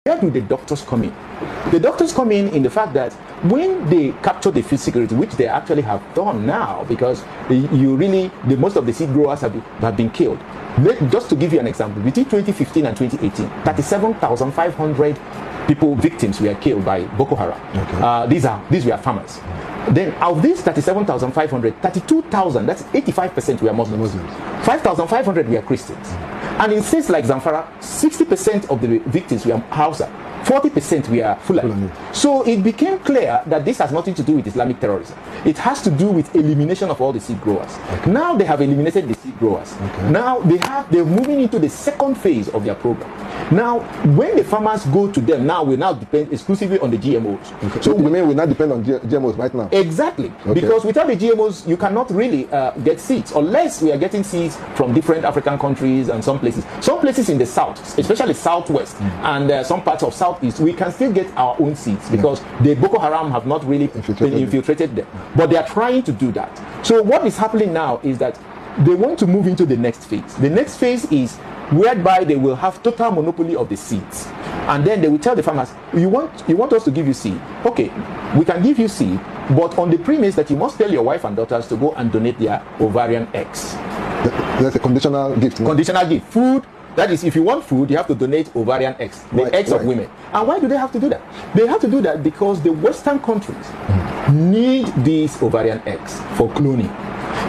where do the doctors come in? The doctors come in the fact that when they capture the food security, which they actually have done now, because most of the seed growers have been killed. Just to give you an example, between 2015 and 2018, 37,500 victims were killed by Boko Haram. Okay. These were farmers. Then of these 37,500, 32,000, that's 85% were Muslims. 5,500 were Christians. And in states like Zamfara, 60% of the victims were Hausa, 40% were Fulani. So it became clear that this has nothing to do with Islamic terrorism. It has to do with elimination of all the seed growers. Okay. Now they have eliminated the seed growers. Okay. Now they're moving into the second phase of their program. Now, when the farmers go to them, we now depend exclusively on the GMOs. Okay. So you mean we now depend on GMOs right now? Exactly. Okay. Because without the GMOs, you cannot really get seeds, unless we are getting seeds from different African countries and some places. Some places in the south, especially southwest, and some parts of southeast, we can still get our own seeds because the Boko Haram have not really infiltrated them. But they are trying to do that. So what is happening now is that they want to move into the next phase. The next phase is whereby they will have total monopoly of the seeds, and then they will tell the farmers, you want us to give you seed, okay, we can give you seed, but on the premise that you must tell your wife and daughters to go and donate their ovarian eggs. That's a conditional gift. Conditional gift. Food, that is, if you want food, you have to donate ovarian eggs, the eggs of women. And why do they have to do that? They have to do that because the Western countries need these ovarian eggs for cloning.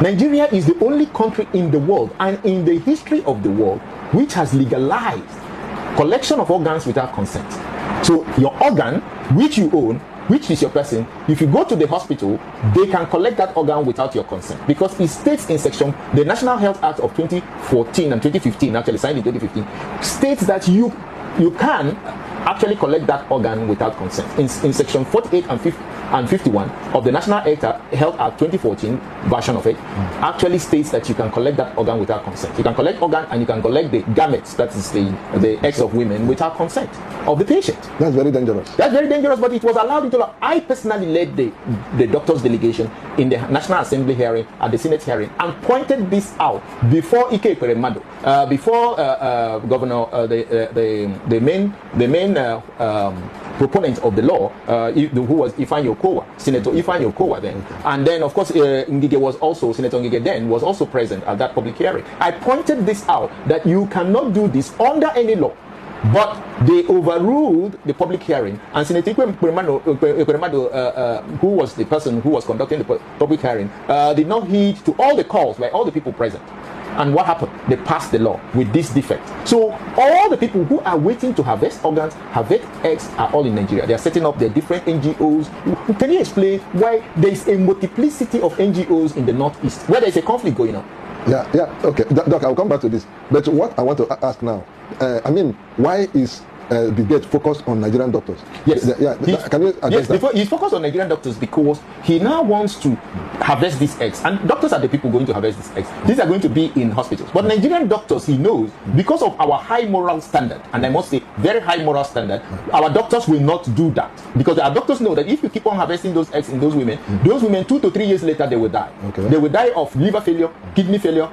Nigeria is the only country in the world and in the history of the world which has legalized collection of organs without consent. So your organ, which you own, which is your person, if you go to the hospital, they can collect that organ without your consent, because it states in the National Health Act of 2014 and 2015, actually signed in 2015, states that you can actually collect that organ without consent. In section 48 and 51 of the National Health Act 2014 version of it, actually states that you can collect that organ without consent. You can collect organ and you can collect the gametes, that is the eggs of women, without consent of the patient. That's very dangerous. That's very dangerous, but it was allowed into law. I personally led the doctors' delegation in the National Assembly hearing, at the Senate hearing, and pointed this out before Ike Ekweremadu, before Governor, the main proponent of the law, who was Ifeanyi Okowa, Senator Ifeanyi Okowa then. And then, of course, Senator Ngige then was also present at that public hearing. I pointed this out, that you cannot do this under any law. But they overruled the public hearing, and Senator Ekweremadu, who was the person who was conducting the public hearing, did not heed to all the calls by all the people present. And what happened? They passed the law with this defect. So all the people who are waiting to harvest organs, harvest eggs, are all in Nigeria. They are setting up their different NGOs. Can you explain why there is a multiplicity of NGOs in the Northeast, where there is a conflict going on? Yeah, okay. Doc, I'll come back to this. But what I want to ask now, why is the gate focused on Nigerian doctors? Yes. Can you address that? He's focused on Nigerian doctors because he now wants to harvest these eggs. And doctors are the people going to harvest these eggs. These are going to be in hospitals. But Nigerian doctors, he knows, because of our high moral standard, and I must say, very high moral standard, our doctors will not do that. Because our doctors know that if you keep on harvesting those eggs in those women 2 to 3 years later, they will die. Okay. They will die of liver failure, kidney failure,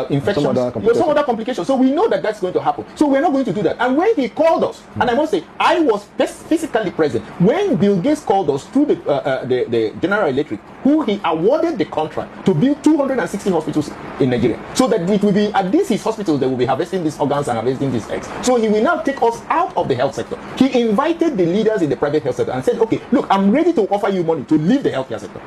infections, some other complications. So we know that that's going to happen. So we're not going to do that. And when he called us, and I must say, I was physically present when Bill Gates called us through the General Electric, who he awarded the contract to build 260 hospitals in Nigeria. So that it will be at his hospitals they will be harvesting these organs and harvesting these eggs. So he will now take us out of the health sector. He invited the leaders in the private health sector and said, okay, look, I'm ready to offer you money to leave the healthcare sector.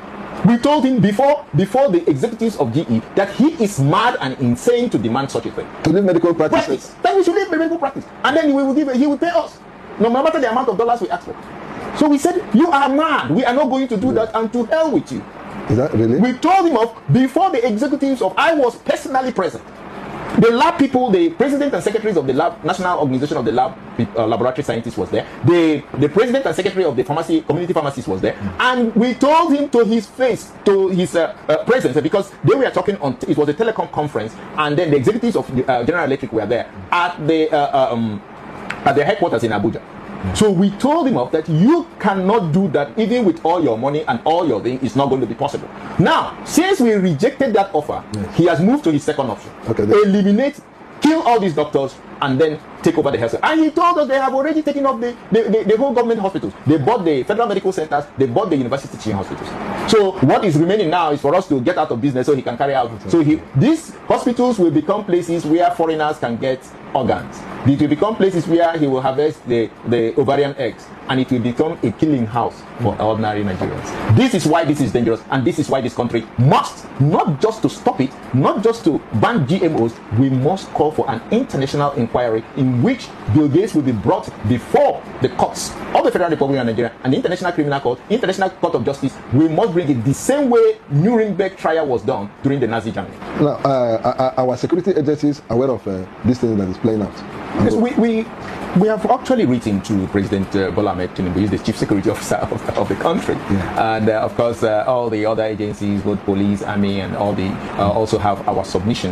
We told him before the executives of GE that he is mad and insane to demand such a thing. To leave medical practice. Then we should leave medical practice. And then he will pay us, no matter the amount of dollars we ask for. So we said, you are mad. We are not going to do that, and to hell with you. Is that really? We told him off before the executives of, I was personally present. The lab people, the president and secretaries of the lab, National Organization of the Lab Laboratory Scientists was there. The president and secretary of the community pharmacists was there. And we told him to his face, to his presence, because they were talking on, it was a telecom conference, and then the executives of General Electric were there at their headquarters in Abuja. So we told him off that you cannot do that, even with all your money and all your thing, it's not going to be possible. Now, since we rejected that offer, he has moved to his second option. Okay, eliminate kill all these doctors, and then take over the health. And he told us they have already taken up the whole government hospitals. They bought the federal medical centers, they bought the university teaching hospitals. So what is remaining now is for us to get out of business so he can carry out. So these hospitals will become places where foreigners can get organs. It will become places where he will harvest the ovarian eggs, and it will become a killing house for ordinary Nigerians. This is why this is dangerous, and this is why this country must, not just to stop it, not just to ban GMOs, we must call for an international inquiry in which Bill Gates will be brought before the courts of the Federal Republic of Nigeria and the International Criminal Court, International Court of Justice. We must bring it the same way Nuremberg trial was done during the Nazi Germany. Now, are our security agencies aware of this thing that is playing out? Yes, we have actually written to President Bola Ahmed Tinubu, who is the chief security officer of the country, and of course all the other agencies, both police, army, and all the also have our submission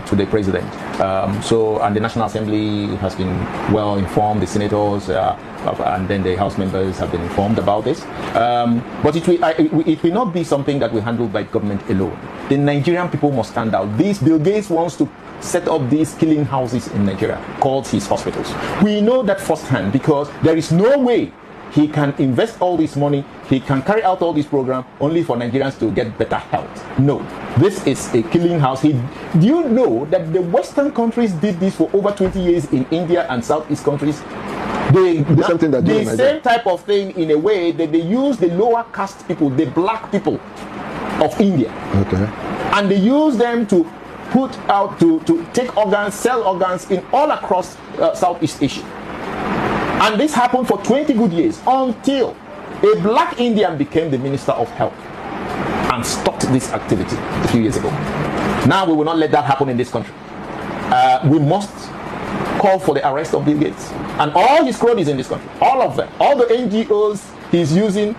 to the president. And the National Assembly has been well informed. The senators and then the House members have been informed about this. But it will not be something that will be handled by government alone. The Nigerian people must stand out. Bill Gates wants to set up these killing houses in Nigeria called his hospitals. We know that firsthand because there is no way he can invest all this money, he can carry out all this program only for Nigerians to get better health. No, this is a killing house. Do you know that the Western countries did this for over 20 years in India and Southeast countries? The same type of thing in a way that they use the lower caste people, the black people of India. Okay. And they use them to put out to take organs, sell organs in all across Southeast Asia. And this happened for 20 good years until a black Indian became the Minister of Health and stopped this activity a few years ago. Now we will not let that happen in this country. We must call for the arrest of Bill Gates and all his cronies in this country, all of them, all the NGOs he's using,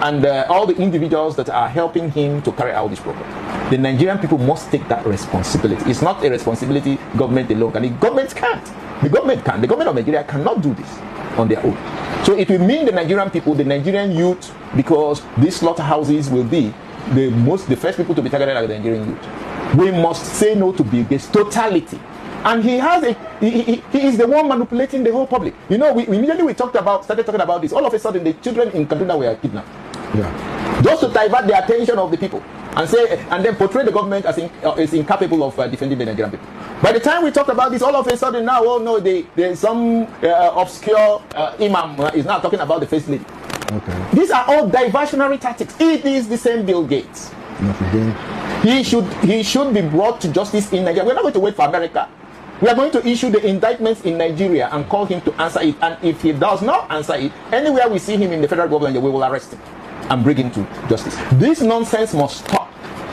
and all the individuals that are helping him to carry out this program. The Nigerian people must take that responsibility. It's not a responsibility government alone can. The government can't. The government can. The government of Nigeria cannot do this on their own. So it will mean the Nigerian people, the Nigerian youth, because these slaughterhouses will be the first people to be targeted are the Nigerian youth. We must say no to Bill Gates totality. And he is the one manipulating the whole public. You know, we immediately started talking about this. All of a sudden, the children in Kaduna were kidnapped. Yeah. Just to divert the attention of the people and then portray the government as incapable of defending the Nigerian people. By the time we talked about this, all of a sudden now, oh no, there's some obscure imam is now talking about the first lady. Okay. These are all diversionary tactics. It is the same Bill Gates. He should be brought to justice in Nigeria. We're not going to wait for America. We are going to issue the indictments in Nigeria and call him to answer it. And if he does not answer it, anywhere we see him in the federal government, we will arrest him and bring him to justice. This nonsense must stop.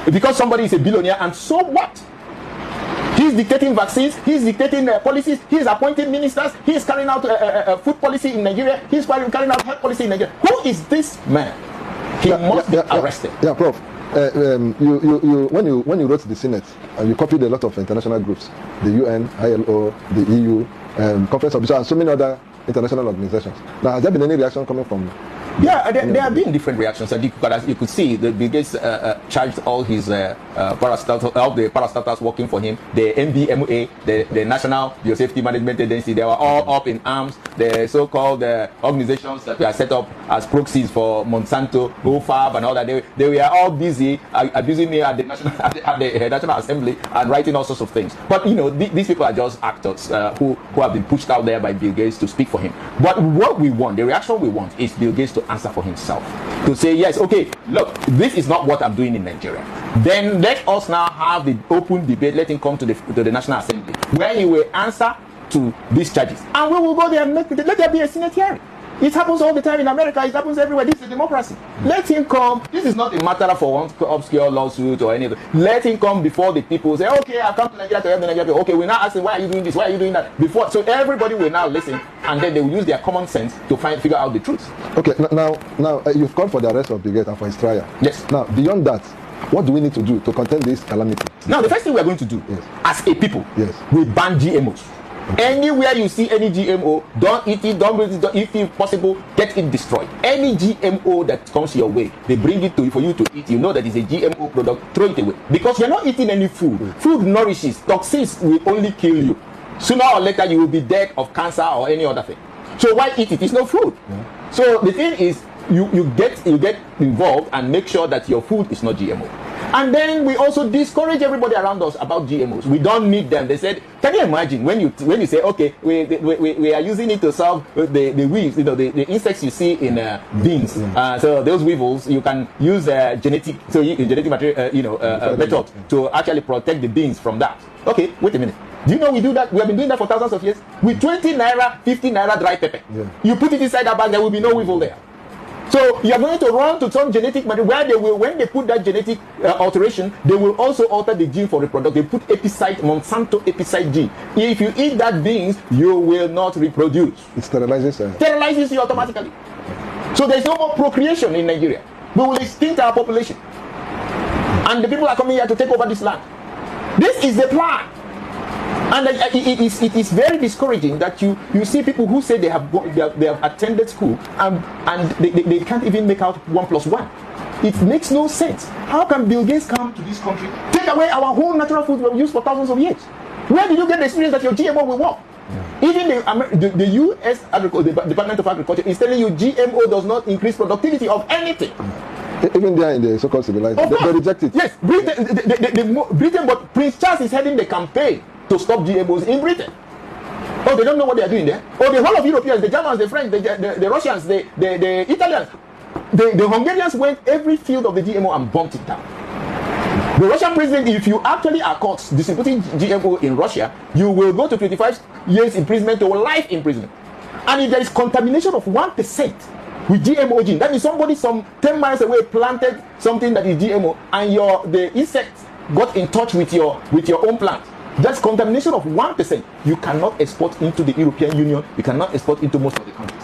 Because somebody is a billionaire, and so what? He's dictating vaccines, he's dictating policies, he's appointing ministers, he's carrying out food policy in Nigeria, he's carrying out health policy in Nigeria. Who is this man? He must be arrested. Yeah, Prof. When you wrote the Senate, you copied a lot of international groups, the UN, ILO, the EU, Conference of Bishops, and so many other international organizations. Now, has there been any reaction coming from? Yeah, there have been different reactions, and you could see the Bill Gates charged all his parastatals working for him, the NBMA, the National Biosafety Management Agency. They were all up in arms. The so-called organizations that were set up as proxies for Monsanto, OFAB, and all that. They were all busy abusing me at the National Assembly and writing all sorts of things. But you know, these people are just actors who have been pushed out there by Bill Gates to speak for him. But what we want, the reaction we want, is Bill Gates to answer for himself, to say yes, okay, look, this is not what I'm doing in Nigeria. Then let us now have the open debate. Let him come to the National Assembly where he will answer to these charges, and we will go there and let there be a Senate hearing. It happens all the time in America. It happens everywhere. This is a democracy. Let him come. This is not a matter for one obscure lawsuit or anything. Let him come before the people. Say, okay, I've come to Nigeria to help the Nigerian people. Okay, we're now asking, why are you doing this? Why are you doing that? Before, so everybody will now listen, and then they will use their common sense to figure out the truth. Okay, now you've called for the arrest of the Bill Gates and for his trial. Yes. Now, beyond that, what do we need to do to contain this calamity? Now, the first thing we are going to do, as a people, we ban GMOs. Anywhere you see any GMO, don't eat it, don't breathe it, if it's possible, get it destroyed. Any GMO that comes your way, they bring it to you for you to eat. You know that it's a GMO product, throw it away. Because you're not eating any food. Food nourishes. Toxins will only kill you. Sooner or later, you will be dead of cancer or any other thing. So why eat it? It's no food. Yeah. So the thing is, you get involved and make sure that your food is not GMO. And then we also discourage everybody around us about GMOs. We don't need them. They said, can you imagine when you say, okay, we are using it to solve the weevils, the insects you see in beans. So those weevils, you can use genetic material, method to actually protect the beans from that. Okay, wait a minute. Do you know we do that? We have been doing that for thousands of years. With 20 naira, 50 naira dry pepper. Yeah. You put it inside that bag, there will be no weevil there. So you are going to run to some genetic material where they will, when they put that genetic alteration, they will also alter the gene for reproduction. They put epicide, Monsanto epicide gene. If you eat that beans, you will not reproduce. It sterilizes. Sterilizes you automatically. So there is no more procreation in Nigeria. We will extinct our population. And the people are coming here to take over this land. This is the plan. And it is very discouraging that you see people who say they have attended school and they can't even make out 1 + 1. It makes no sense. How can Bill Gates come to this country, take away our whole natural food we've used for thousands of years? Where did you get the experience that your GMO will work? Yeah. Even the U.S. Department of Agriculture is telling you GMO does not increase productivity of anything. Even there in the so-called civilized, they reject it. Yes, Britain, but Prince Charles is heading the campaign to stop GMOs in Britain. Oh, they don't know what they are doing there. Oh, the whole of Europeans, the Germans, the French, the Russians, the Italians, the Hungarians went every field of the GMO and bumped it down. The Russian president, if you actually are caught distributing GMO in Russia, you will go to 25 years imprisonment or life imprisonment. And if there is contamination of 1% with GMO gene, that is somebody some 10 miles away planted something that is GMO, and the insects got in touch with your own plant. That's contamination of 1%. You cannot export into the European Union. You cannot export into most of the countries.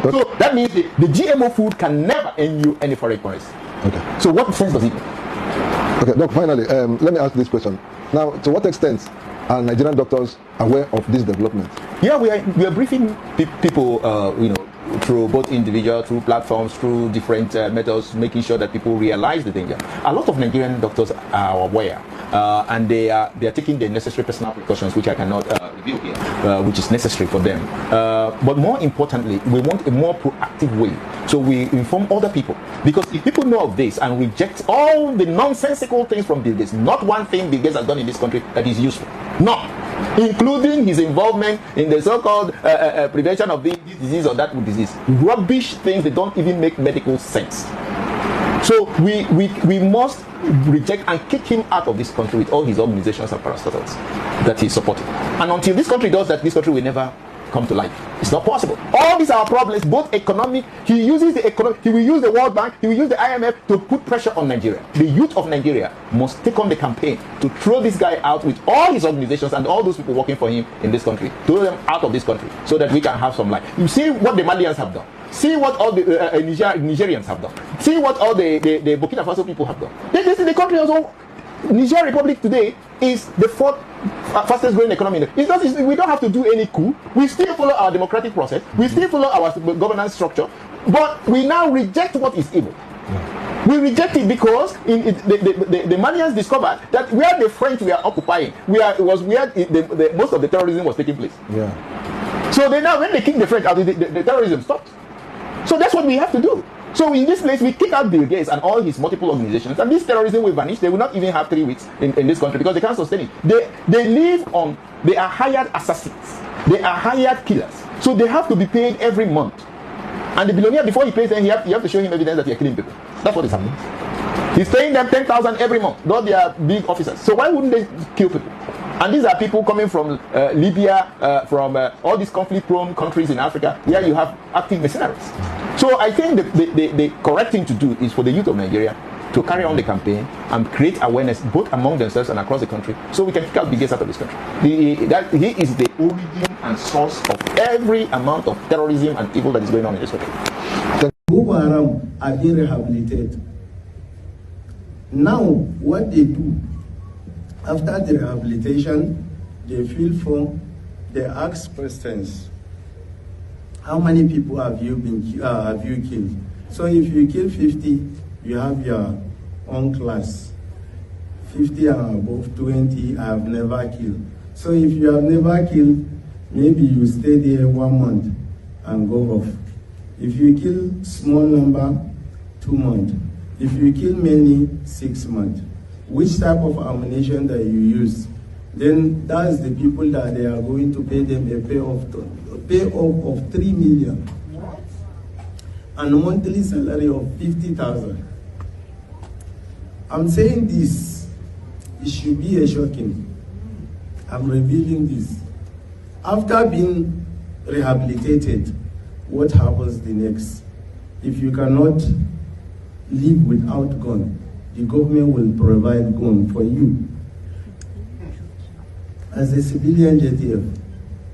So that means the GMO food can never earn you any foreign currency. Okay. So what sense does it make? Okay, Doc, finally, let me ask this question. Now, to what extent are Nigerian doctors aware of this development? Yeah, we are briefing people, through both individual, through platforms, through different methods, making sure that people realize the danger. A lot of Nigerian doctors are aware, and they are taking the necessary personal precautions, which I cannot reveal here, which is necessary for them. But more importantly, we want a more proactive way. So we inform other people, because if people know of this and reject all the nonsensical things from Bill Gates, not one thing Bill Gates has done in this country that is useful, no, including his involvement in the so-called prevention of this disease or that disease. Rubbish things that don't even make medical sense. So we must reject and kick him out of this country with all his organizations and parastatals that he's supporting. And until this country does that, this country will never come to life. It's not possible. All these are problems, both economic. He uses the economic. He will use the World Bank. He will use the IMF to put pressure on Nigeria. The youth of Nigeria must take on the campaign to throw this guy out with all his organizations and all those people working for him in this country. Throw them out of this country so that we can have some life. You see what the Malians have done. See what all the Nigerians have done. See what all the Burkina Faso people have done. This is the country also. Niger Republic today is the 4th fastest growing economy. We don't have to do any coup. We still follow our democratic process. We still follow our governance structure. But we now reject what is evil. We reject it because the Malians discovered that where the French were occupying, it was where most of the terrorism was taking place. Yeah. So now when they kicked the French out, the terrorism stopped. So that's what we have to do. So in this place, we kick out Bill Gates and all his multiple organizations, and this terrorism will vanish. They will not even have 3 weeks in this country because they can't sustain it. They are hired assassins. They are hired killers. So they have to be paid every month. And the billionaire, before he pays them, you have to show him evidence that you're killing people. That's what is happening. He's paying them 10,000 every month. Not their big officers. So why wouldn't they kill people? And these are people coming from Libya, from all these conflict-prone countries in Africa, where you have active mercenaries. So I think the correct thing to do is for the youth of Nigeria to carry on the campaign and create awareness both among themselves and across the country, so we can kick out Bill Gates out of this country. He is the origin and source of every amount of terrorism and evil that is going on in this country. Boko Haram are rehabilitated. Now, what they do, after the rehabilitation, they fill form, they ask questions. How many people have you killed? So if you kill 50, you have your own class. 50 and above, 20, I have never killed. So if you have never killed, maybe you stay there 1 month and go off. If you kill small number, 2 months. If you kill many, 6 months. Which type of ammunition that you use? Then that's the people that they are going to pay them a payoff of 3 million and a monthly salary of 50,000. I'm saying this, it should be a shocking. I'm revealing this. After being rehabilitated, what happens the next? If you cannot live without gun, the government will provide gun for you. As a civilian JTF,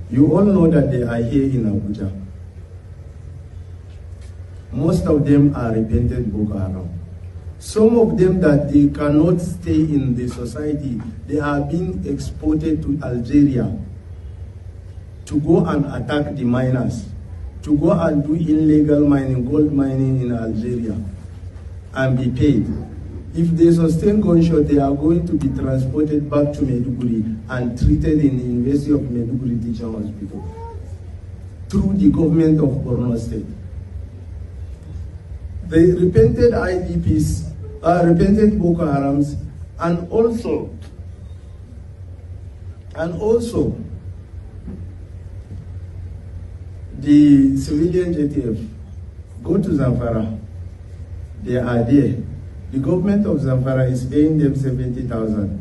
you all know that they are here in Abuja. Most of them are repentant Boko Haram. Some of them that they cannot stay in the society, they are being exported to Algeria to go and attack the miners, to go and do illegal mining, gold mining in Algeria, and be paid. If they sustain gunshot, they are going to be transported back to Maiduguri and treated in the University of Maiduguri Teaching Hospital through the government of Borno State. The repented IDPs, repented Boko Harams, and also the civilian JTF go to Zamfara. They are there. The government of Zamfara is paying them 70,000.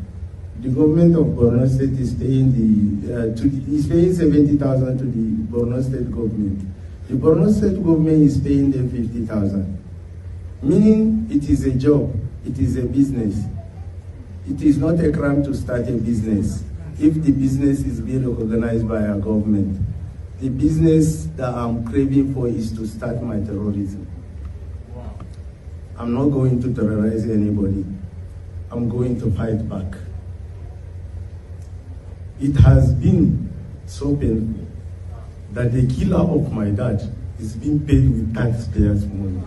The government of Borno State is paying paying 70,000 to the Borno State government. The Borno State government is paying them 50,000. Meaning it is a job, it is a business. It is not a crime to start a business if the business is being recognized by our government. The business that I'm craving for is to start my terrorism. I'm not going to terrorize anybody. I'm going to fight back. It has been so painful that the killer of my dad is being paid with taxpayers' money.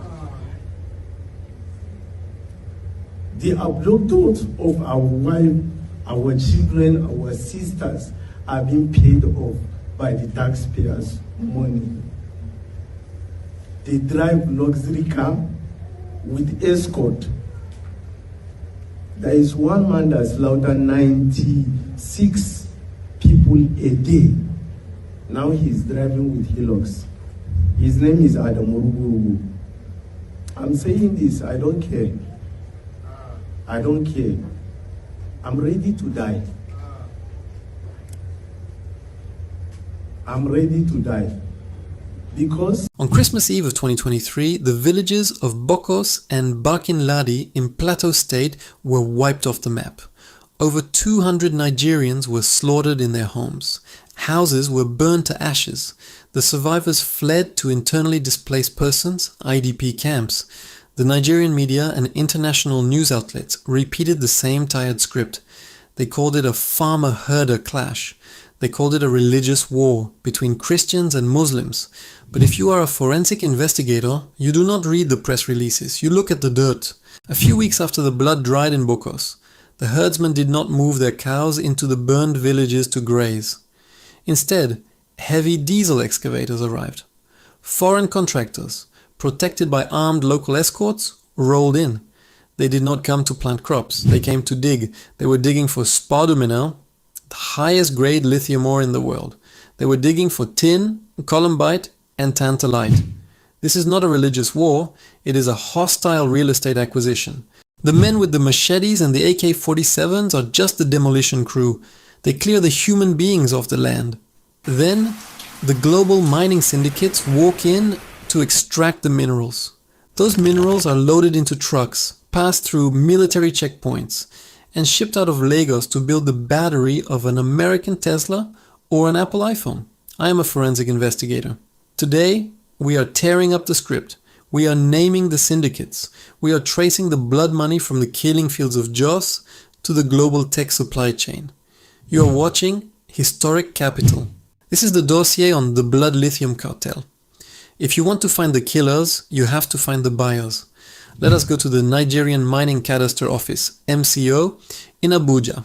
The abductors of our wife, our children, our sisters are being paid off by the taxpayers' money. They drive luxury car with escort. There is one man that slaughtered 96 people a day. Now he's driving with Hilux. His name is Adam Urugu. I'm saying this, I don't care. I don't care. I'm ready to die. I'm ready to die. Because on Christmas Eve of 2023, the villages of Bokos and Barkin Ladi in Plateau State were wiped off the map. Over 200 Nigerians were slaughtered in their homes. Houses were burned to ashes. The survivors fled to internally displaced persons, IDP camps. The Nigerian media and international news outlets repeated the same tired script. They called it a farmer-herder clash. They called it a religious war between Christians and Muslims. But if you are a forensic investigator, you do not read the press releases, you look at the dirt. A few weeks after the blood dried in Bokos, the herdsmen did not move their cows into the burned villages to graze. Instead, heavy diesel excavators arrived. Foreign contractors, protected by armed local escorts, rolled in. They did not come to plant crops, they came to dig. They were digging for spodumene, the highest grade lithium ore in the world. They were digging for tin, columbite, and tantalite. This is not a religious war, it is a hostile real estate acquisition. The men with the machetes and the AK-47s are just the demolition crew. They clear the human beings off the land. Then, the global mining syndicates walk in to extract the minerals. Those minerals are loaded into trucks, passed through military checkpoints, and shipped out of Lagos to build the battery of an American Tesla or an Apple iPhone. I am a forensic investigator. Today, we are tearing up the script. We are naming the syndicates. We are tracing the blood money from the killing fields of Jos to the global tech supply chain. You are watching Historic Capital. This is the dossier on the Blood Lithium cartel. If you want to find the killers, you have to find the buyers. Let us go to the Nigerian Mining Cadastre Office, MCO, in Abuja.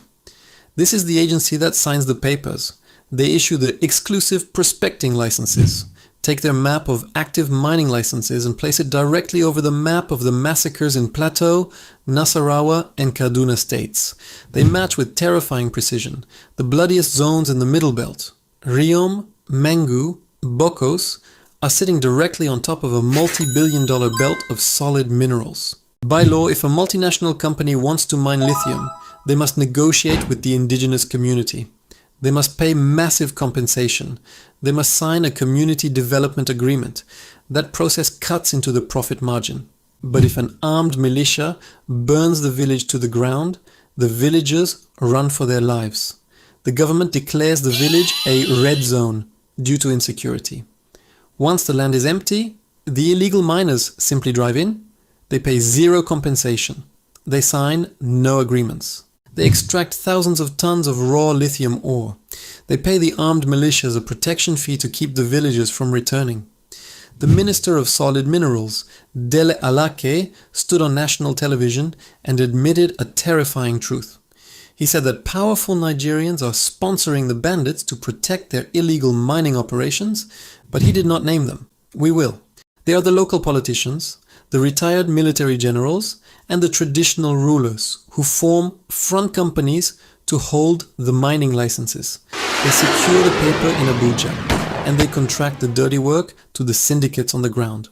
This is the agency that signs the papers. They issue the exclusive prospecting licenses. Take their map of active mining licenses and place it directly over the map of the massacres in Plateau, Nasarawa and Kaduna states. They match with terrifying precision the bloodiest zones in the Middle Belt. Riom, Mangu, Bokos are sitting directly on top of a multi-billion-dollar belt of solid minerals. By law, if a multinational company wants to mine lithium, they must negotiate with the indigenous community. They must pay massive compensation. They must sign a community development agreement. That process cuts into the profit margin. But if an armed militia burns the village to the ground, the villagers run for their lives. The government declares the village a red zone due to insecurity. Once the land is empty, the illegal miners simply drive in. They pay zero compensation. They sign no agreements. They extract thousands of tons of raw lithium ore. They pay the armed militias a protection fee to keep the villagers from returning. The Minister of Solid Minerals, Dele Alake, stood on national television and admitted a terrifying truth. He said that powerful Nigerians are sponsoring the bandits to protect their illegal mining operations, but he did not name them. We will. They are the local politicians, the retired military generals, and the traditional rulers who form front companies to hold the mining licenses. They secure the paper in Abuja, and they contract the dirty work to the syndicates on the ground.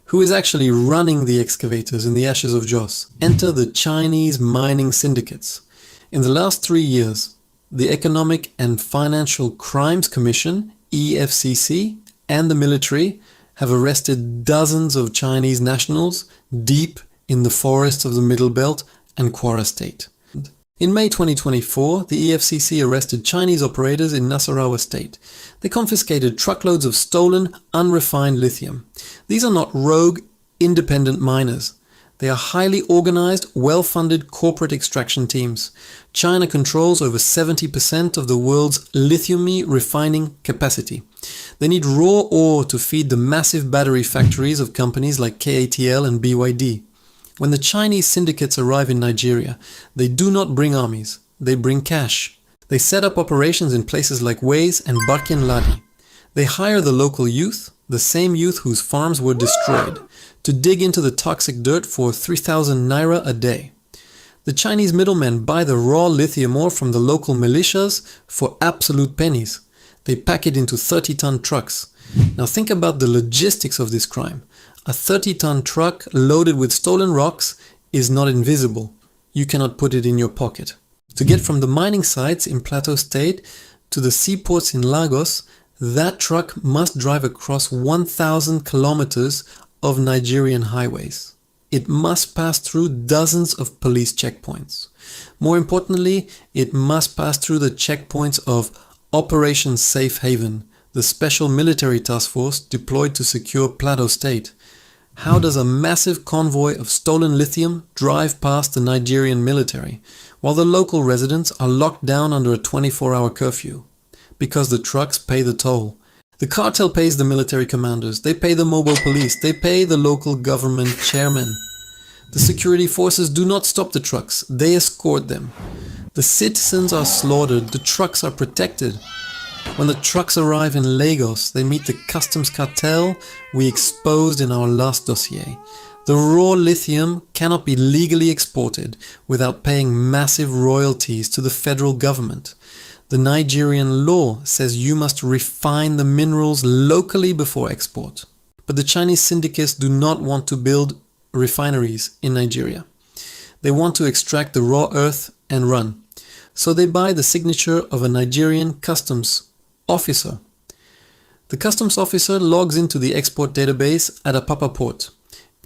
Who is actually running the excavators in the ashes of Jos? Enter the Chinese mining syndicates. In the last 3 years, the Economic and Financial Crimes Commission, EFCC, and the military have arrested dozens of Chinese nationals deep in the forests of the Middle Belt and Kwara State. In May 2024, the EFCC arrested Chinese operators in Nasarawa State. They confiscated truckloads of stolen, unrefined lithium. These are not rogue, independent miners. They are highly organized, well-funded corporate extraction teams. China controls over 70% of the world's lithium refining capacity. They need raw ore to feed the massive battery factories of companies like KATL and BYD. When the Chinese syndicates arrive in Nigeria, they do not bring armies, they bring cash. They set up operations in places like Ways and Barkin Ladi. They hire the local youth, the same youth whose farms were destroyed, to dig into the toxic dirt for 3,000 naira a day. The Chinese middlemen buy the raw lithium ore from the local militias for absolute pennies. They pack it into 30-ton trucks. Now think about the logistics of this crime. A 30-ton truck loaded with stolen rocks is not invisible. You cannot put it in your pocket. To get from the mining sites in Plateau State to the seaports in Lagos, that truck must drive across 1,000 kilometers of Nigerian highways. It must pass through dozens of police checkpoints. More importantly, it must pass through the checkpoints of Operation Safe Haven, the special military task force deployed to secure Plateau State. How does a massive convoy of stolen lithium drive past the Nigerian military, while the local residents are locked down under a 24-hour curfew? Because the trucks pay the toll. The cartel pays the military commanders, they pay the mobile police, they pay the local government chairman. The security forces do not stop the trucks, they escort them. The citizens are slaughtered, the trucks are protected. When the trucks arrive in Lagos, they meet the customs cartel we exposed in our last dossier. The raw lithium cannot be legally exported without paying massive royalties to the federal government. The Nigerian law says you must refine the minerals locally before export. But the Chinese syndicates do not want to build refineries in Nigeria. They want to extract the raw earth and run. So they buy the signature of a Nigerian customs officer. The customs officer logs into the export database at Apapa port.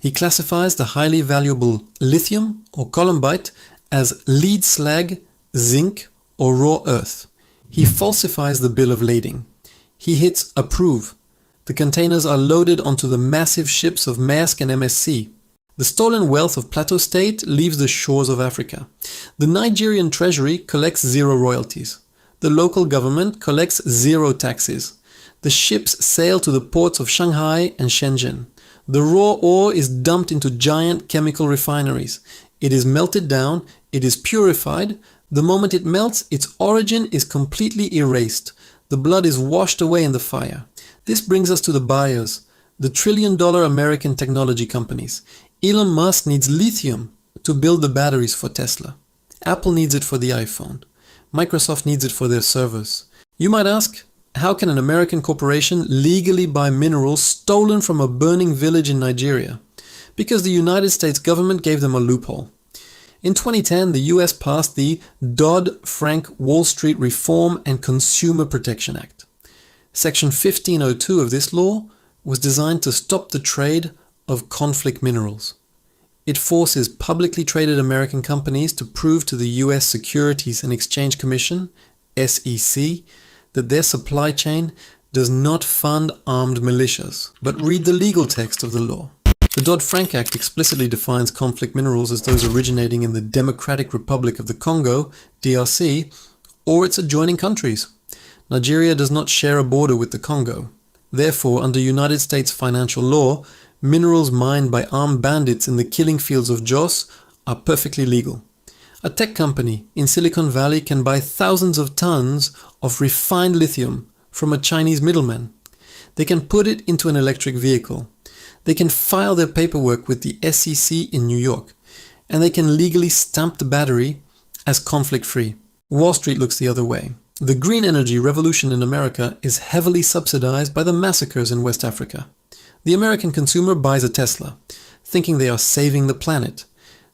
He classifies the highly valuable lithium or columbite as lead slag, zinc, or raw earth. He falsifies the bill of lading. He hits approve. The containers are loaded onto the massive ships of Maersk and MSC. The stolen wealth of Plateau State leaves the shores of Africa. The Nigerian treasury collects zero royalties. The local government collects zero taxes. The ships sail to the ports of Shanghai and Shenzhen. The raw ore is dumped into giant chemical refineries. It is melted down, it is purified. The moment it melts, its origin is completely erased. The blood is washed away in the fire. This brings us to the buyers, the trillion-dollar American technology companies. Elon Musk needs lithium to build the batteries for Tesla. Apple needs it for the iPhone. Microsoft needs it for their servers. You might ask, how can an American corporation legally buy minerals stolen from a burning village in Nigeria? Because the United States government gave them a loophole. In 2010, the US passed the Dodd-Frank Wall Street Reform and Consumer Protection Act. Section 1502 of this law was designed to stop the trade of conflict minerals. It forces publicly traded American companies to prove to the US Securities and Exchange Commission, SEC, that their supply chain does not fund armed militias. But read the legal text of the law. The Dodd-Frank Act explicitly defines conflict minerals as those originating in the Democratic Republic of the Congo, DRC, or its adjoining countries. Nigeria does not share a border with the Congo. Therefore, under United States financial law, minerals mined by armed bandits in the killing fields of Jos are perfectly legal. A tech company in Silicon Valley can buy thousands of tons of refined lithium from a Chinese middleman. They can put it into an electric vehicle. They can file their paperwork with the SEC in New York, and they can legally stamp the battery as conflict-free. Wall Street looks the other way. The green energy revolution in America is heavily subsidized by the massacres in West Africa. The American consumer buys a Tesla, thinking they are saving the planet.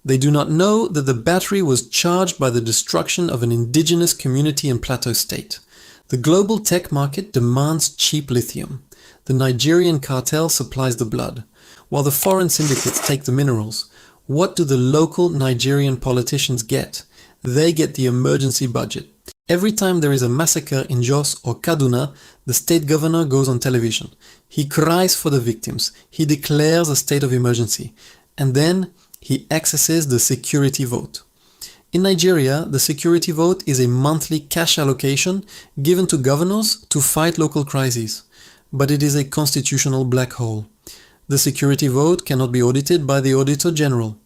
They do not know that the battery was charged by the destruction of an indigenous community in Plateau State. The global tech market demands cheap lithium. The Nigerian cartel supplies the blood, while the foreign syndicates take the minerals. What do the local Nigerian politicians get? They get the emergency budget. Every time there is a massacre in Jos or Kaduna, the state governor goes on television. He cries for the victims. He declares a state of emergency. And then he accesses the security vote. In Nigeria, the security vote is a monthly cash allocation given to governors to fight local crises. But it is a constitutional black hole. The security vote cannot be audited by the Auditor General.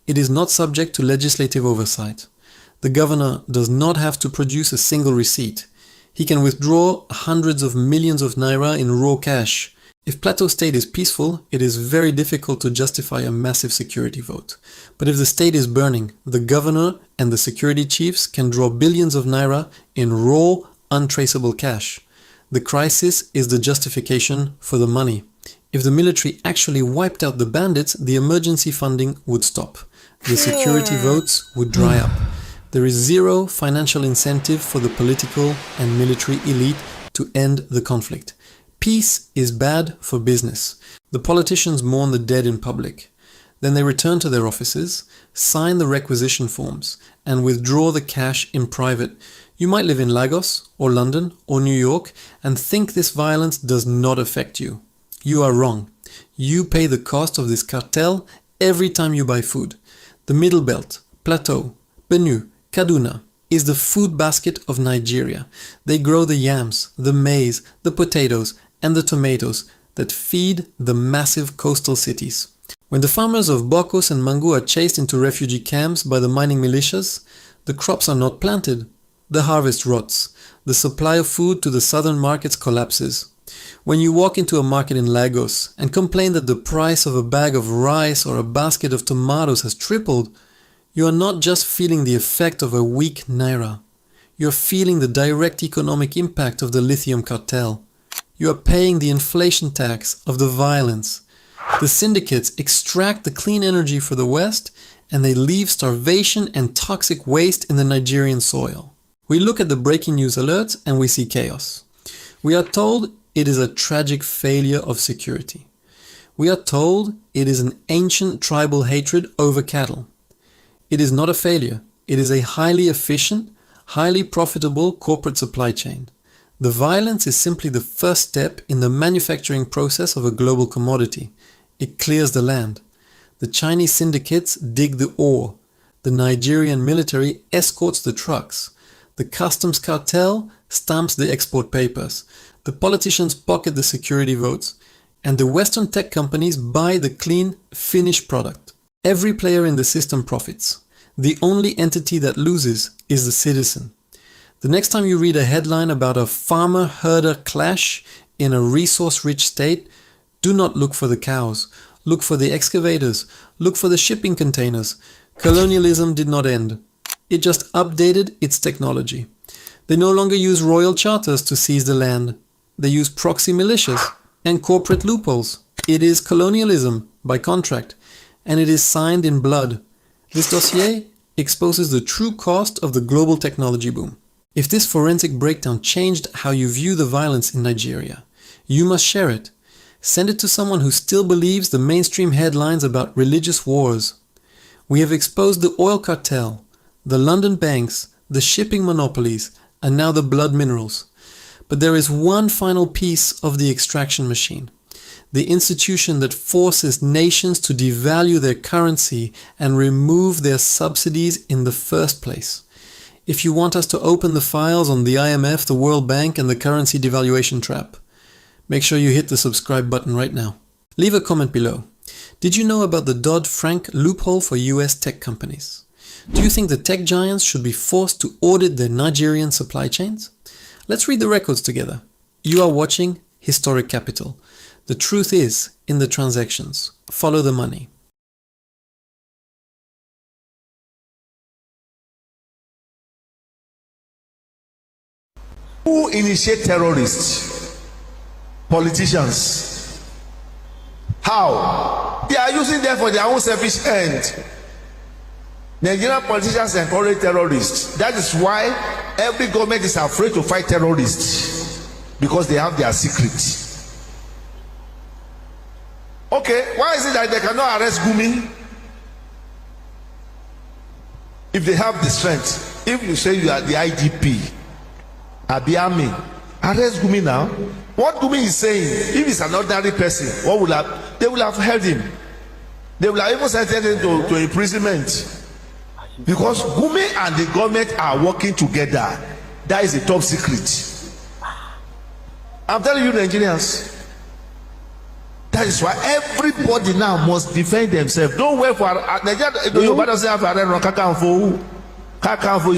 It is not subject to legislative oversight. The governor does not have to produce a single receipt. He can withdraw hundreds of millions of naira in raw cash. If Plateau State is peaceful, it is very difficult to justify a massive security vote. But if the state is burning, the governor and the security chiefs can draw billions of naira in raw, untraceable cash. The crisis is the justification for the money. If the military actually wiped out the bandits, the emergency funding would stop. The security votes would dry up. There is zero financial incentive for the political and military elite to end the conflict. Peace is bad for business. The politicians mourn the dead in public. Then they return to their offices, sign the requisition forms, and withdraw the cash in private. You might live in Lagos, or London, or New York, and think this violence does not affect you. You are wrong. You pay the cost of this cartel every time you buy food. The Middle Belt, Plateau, Benue, Kaduna is the food basket of Nigeria. They grow the yams, the maize, the potatoes, and the tomatoes that feed the massive coastal cities. When the farmers of Bokos and Mangu are chased into refugee camps by the mining militias, the crops are not planted. The harvest rots. The supply of food to the southern markets collapses. When you walk into a market in Lagos and complain that the price of a bag of rice or a basket of tomatoes has tripled, you are not just feeling the effect of a weak naira. You are feeling the direct economic impact of the lithium cartel. You are paying the inflation tax of the violence. The syndicates extract the clean energy for the West, and they leave starvation and toxic waste in the Nigerian soil. We look at the breaking news alerts and we see chaos. We are told it is a tragic failure of security. We are told it is an ancient tribal hatred over cattle. It is not a failure. It is a highly efficient, highly profitable corporate supply chain. The violence is simply the first step in the manufacturing process of a global commodity. It clears the land. The Chinese syndicates dig the ore. The Nigerian military escorts the trucks. The customs cartel stamps the export papers. The politicians pocket the security votes. And the Western tech companies buy the clean, finished product. Every player in the system profits. The only entity that loses is the citizen. The next time you read a headline about a farmer-herder clash in a resource-rich state, do not look for the cows. Look for the excavators. Look for the shipping containers. Colonialism did not end. It just updated its technology. They no longer use royal charters to seize the land. They use proxy militias and corporate loopholes. It is colonialism by contract, and it is signed in blood. This dossier exposes the true cost of the global technology boom. If this forensic breakdown changed how you view the violence in Nigeria, you must share it. Send it to someone who still believes the mainstream headlines about religious wars. We have exposed the oil cartel, the London banks, the shipping monopolies, and now the blood minerals. But there is one final piece of the extraction machine. The institution that forces nations to devalue their currency and remove their subsidies in the first place. If you want us to open the files on the IMF, the World Bank, and the currency devaluation trap, make sure you hit the subscribe button right now. Leave a comment below. Did you know about the Dodd-Frank loophole for US tech companies? Do you think the tech giants should be forced to audit their Nigerian supply chains? Let's read the records together. You are watching Historic Capital. The truth is in the transactions. Follow the money. Who initiate terrorists? Politicians. How? They are using them for their own selfish end. Nigerian politicians encourage terrorists. That is why every government is afraid to fight terrorists, because they have their secrets. Okay, why is it that they cannot arrest Gumi if they have the strength? If you say you are the IGP, Abiami, arrest Gumi now. What Gumi is saying, if it's an ordinary person, they will have held him. They will have even sentenced him to imprisonment. Because Gumi and the government are working together. That is a top secret. I'm telling you, Nigerians. That is why everybody now must defend themselves. Don't wait for Nigeria. Nobody doesn't have a Kakanfo. Kakanfo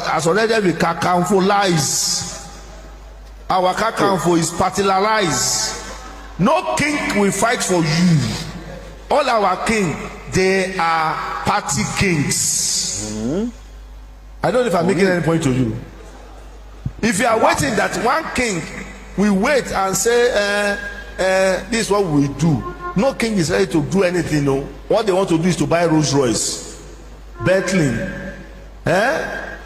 has already been Kakanfo lies. Our Kakanfo is particularized. No king will fight for you. All our king, they are party kings. I don't know if I'm making any point to you. If you are waiting that one king will wait and say, this is what we do. No king is ready to do anything. No, what they want to do is to buy Rolls Royce, Bentley. That's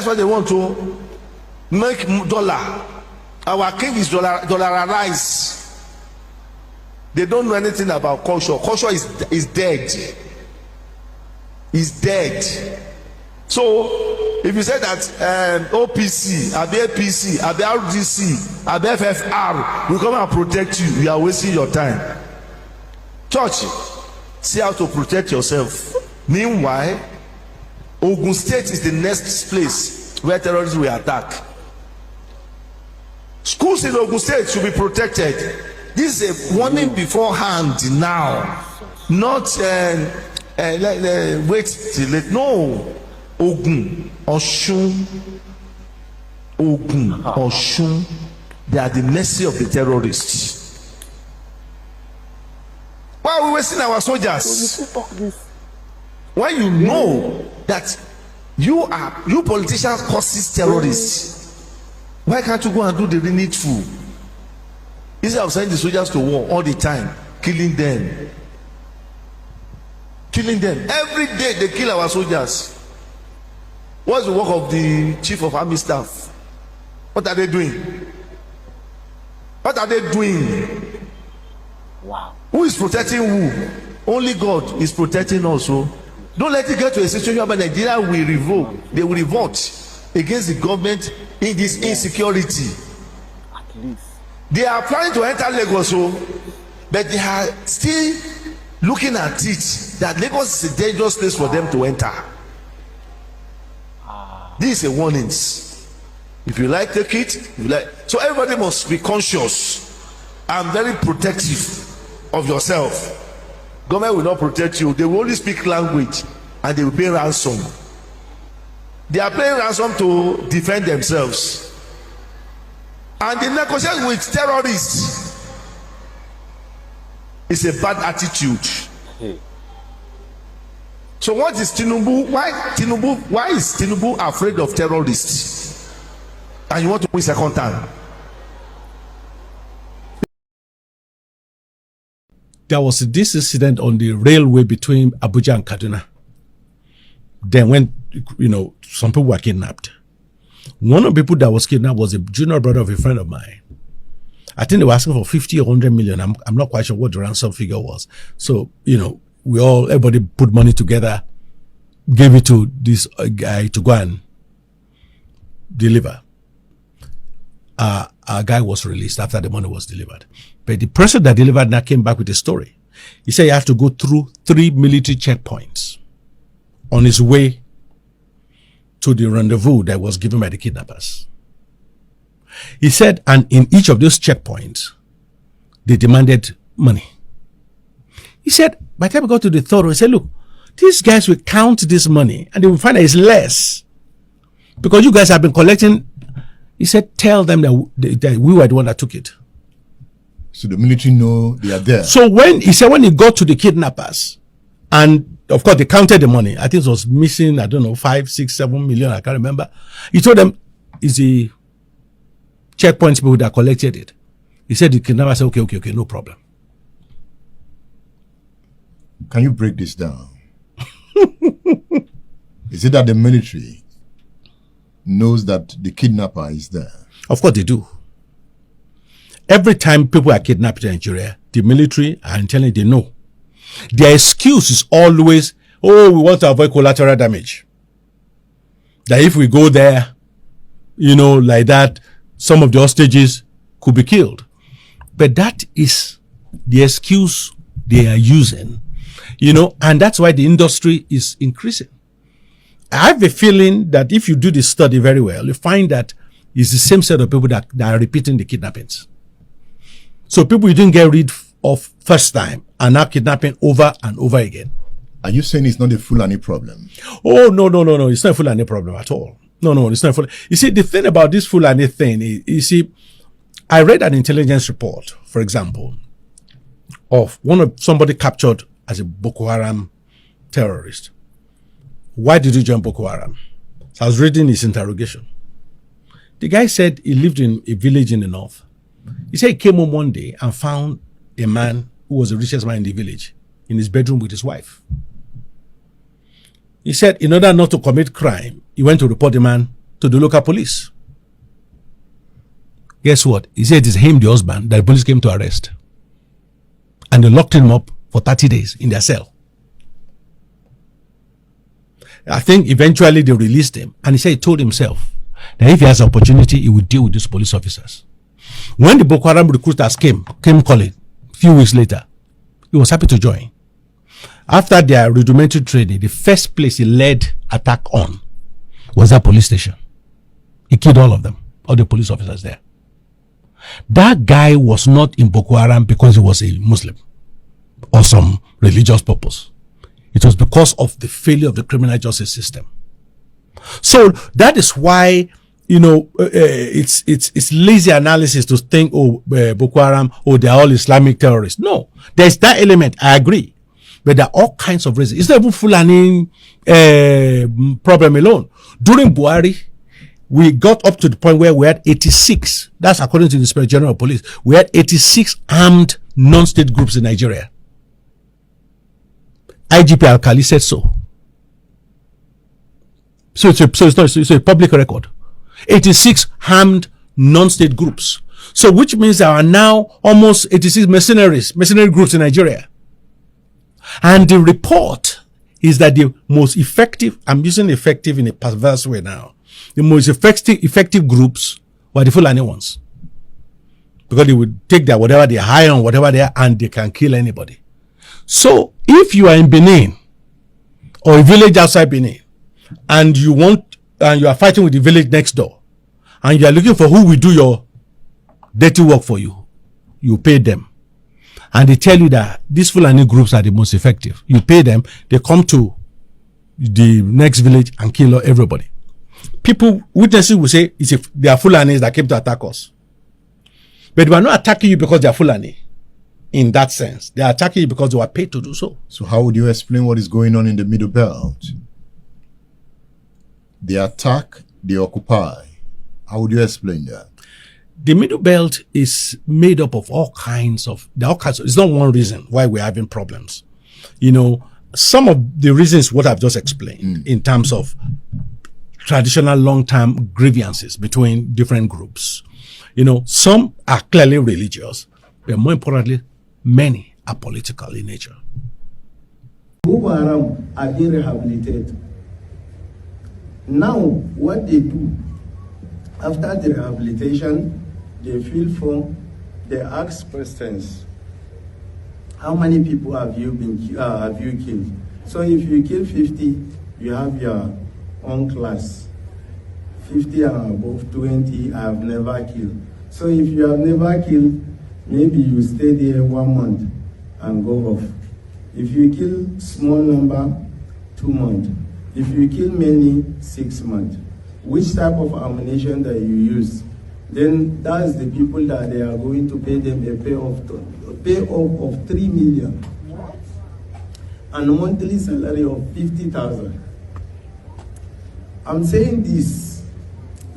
what they want to make dollar. Our king is dollarized. They don't know anything about culture. Culture is dead. Is dead. So if you say that OPC, ABPC, ABRDC, ABFFR will come and protect you, you are wasting your time. Church, see how to protect yourself. Meanwhile, Ogun State is the next place where terrorists will attack. Schools in Ogun State should be protected. This is a warning beforehand now. Not wait till late. No. Ogun, Oshun, they are the mercy of the terrorists. Why are we wasting our soldiers? When you know that you politicians causes terrorists, why can't you go and do the needful? Instead of sending the soldiers to war all the time, killing them every day, they kill our soldiers. What's the work of the chief of army staff? What are they doing? What are they doing? Wow. Who is protecting who? Only God is protecting us. So don't let it get to a situation where Nigeria will revolt. They will revolt against the government in this insecurity. At least they are planning to enter Lagos, but they are still looking at it that Lagos is a dangerous place for them to enter. This is a warning. If you like, take it. If you like, so everybody must be conscious and very protective of yourself. Government will not protect you. They will only speak language and they will pay ransom. They are paying ransom to defend themselves. And they negotiate with terrorists. It's a bad attitude. So what is Tinubu? Why is Tinubu afraid of terrorists? And you want to win second time? There was this incident on the railway between Abuja and Kaduna. Then when, some people were kidnapped. One of the people that was kidnapped was a junior brother of a friend of mine. I think they were asking for 50 or 100 million. I'm not quite sure what the ransom figure was. So, everybody put money together, gave it to this guy to go and deliver. Our guy was released after the money was delivered. But the person that delivered now came back with a story. He said he had to go through 3 military checkpoints on his way to the rendezvous that was given by the kidnappers. He said, and in each of those checkpoints, they demanded money. He said, by the time we got to the third one, he said, look, these guys will count this money and they will find that it's less because you guys have been collecting. He said, tell them that we were the one that took it. So the military know they are there. So when he got to the kidnappers, and of course they counted the money, I think it was missing, 5, 6, 7 million, I can't remember. He told them, it's the checkpoints people that collected it. He said the kidnappers said, okay, no problem. Can you break this down? Is it that the military knows that the kidnapper is there? Of course they do. Every time people are kidnapped in Nigeria, the military are telling they know. Their excuse is always, we want to avoid collateral damage. That if we go there, like that, some of the hostages could be killed. But that is the excuse they are using, and that's why the industry is increasing. I have a feeling that if you do this study very well, you find that it's the same set of people that are repeating the kidnappings. So people you didn't get rid of first time are now kidnapping over and over again. Are you saying it's not a Fulani problem? Oh, no. It's not a Fulani problem at all. No, it's not a Fulani. You see, the thing about this Fulani thing is, I read an intelligence report, for example, of somebody captured as a Boko Haram terrorist. Why did you join Boko Haram? So I was reading his interrogation. The guy said he lived in a village in the north. He said he came home one day and found a man who was the richest man in the village in his bedroom with his wife. He said in order not to commit crime, he went to report the man to the local police. Guess what? He said it's him, the husband, that the police came to arrest. And they locked him up for 30 days in their cell. I think eventually they released him. And he said he told himself that if he has an opportunity, he would deal with these police officers. When the Boko Haram recruiters came calling a few weeks later, he was happy to join. After their rudimentary training, the first place he led attack on was that police station. He killed all of them, all the police officers there. That guy was not in Boko Haram because he was a Muslim or some religious purpose. It was because of the failure of the criminal justice system. So that is why, it's lazy analysis to think, Boko Haram, they are all Islamic terrorists. No, there's that element. I agree. But there are all kinds of reasons. It's not even Fulani problem alone. During Buhari, we got up to the point where we had 86. That's according to the Inspector General of Police. We had 86 armed non-state groups in Nigeria. IGP Alkali said so. So it's a public record. 86 armed non-state groups. So which means there are now almost 86 mercenary groups in Nigeria. And the report is that the most effective, I'm using effective in a perverse way now, the most effective groups were the Fulani ones. Because they would take their whatever they hire on, whatever they are, and they can kill anybody. So if you are in Benin or a village outside Benin and you want and you are fighting with the village next door, and you are looking for who will do your dirty work for you, you pay them. And they tell you that these Fulani groups are the most effective. You pay them, they come to the next village and kill everybody. People, witnesses will say they are Fulanis that came to attack us. But they are not attacking you because they are Fulani. In that sense, they are attacking you because they were paid to do so. So how would you explain what is going on in the Middle Belt? They attack, they occupy. How would you explain that? The Middle Belt is made up of all kinds of, it's not one reason why we're having problems. You know, some of the reasons what I've just explained in terms of traditional long-term grievances between different groups. You know, some are clearly religious, but more importantly, many are political in nature. Boko Haram are being rehabilitated. Now, what they do, after the rehabilitation, they fill form, they ask questions. How many people have you killed? So if you kill 50, you have your own class. 50 and above, 20, I have never killed. So if you have never killed, maybe you stay there 1 month and go off. If you kill small number, 2 months. If you kill many, 6 months. Which type of ammunition that you use? Then that's the people that they are going to pay them a payoff of 3 million and a monthly salary of 50,000. I'm saying this,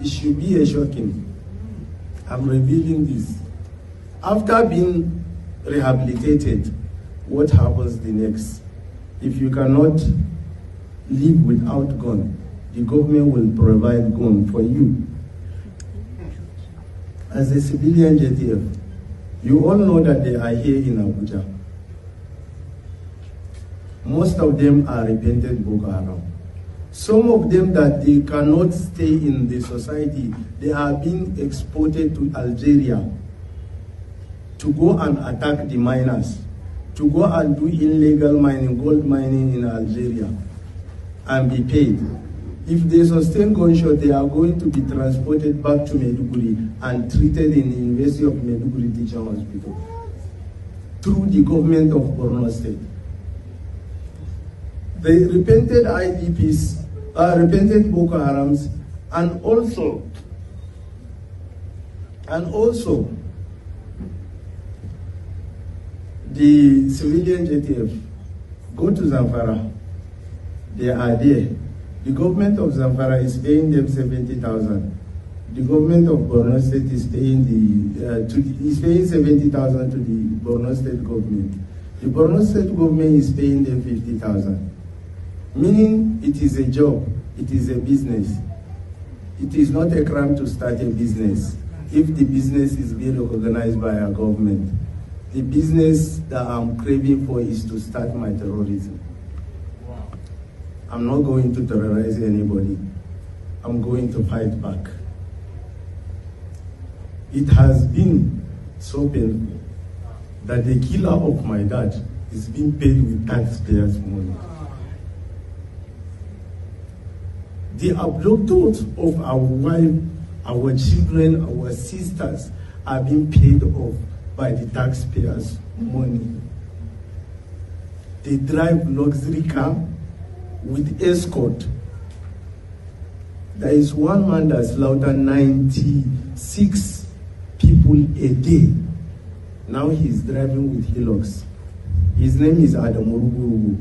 it should be a shocking. I'm revealing this. After being rehabilitated, what happens the next? If you cannot live without gun, the government will provide gun for you. As a civilian JTF, you all know that they are here in Abuja. Most of them are repentant Boko Haram. Some of them that they cannot stay in the society, they are being exported to Algeria to go and attack the miners, to go and do illegal mining, gold mining in Algeria, and be paid. If they sustain gunshot, they are going to be transported back to Maiduguri and treated in the University of Maiduguri Teaching Hospital through the government of Borno State. They repented IDPs, repented Boko Harams, and also the civilian JTF go to Zamfara. They are there. The government of Zamfara is paying them 70,000. The government of Borno State is paying paying 70,000 to the Borno State government. The Borno State government is paying them 50,000. Meaning it is a job, it is a business. It is not a crime to start a business if the business is being recognized by our government. The business that I'm craving for is to start my terrorism. I'm not going to terrorize anybody. I'm going to fight back. It has been so painful that the killer of my dad is being paid with taxpayers' money. The abductors of our wife, our children, our sisters are being paid off by the taxpayers' money. They drive luxury car with escort. There is one man that slaughtered 96 people a day. Now he's driving with Hilux. His name is Adam Urugu.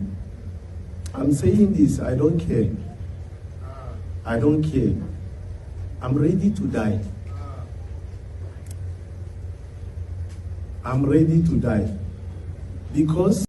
I'm saying this, I don't care. I don't care. I'm ready to die. I'm ready to die. Because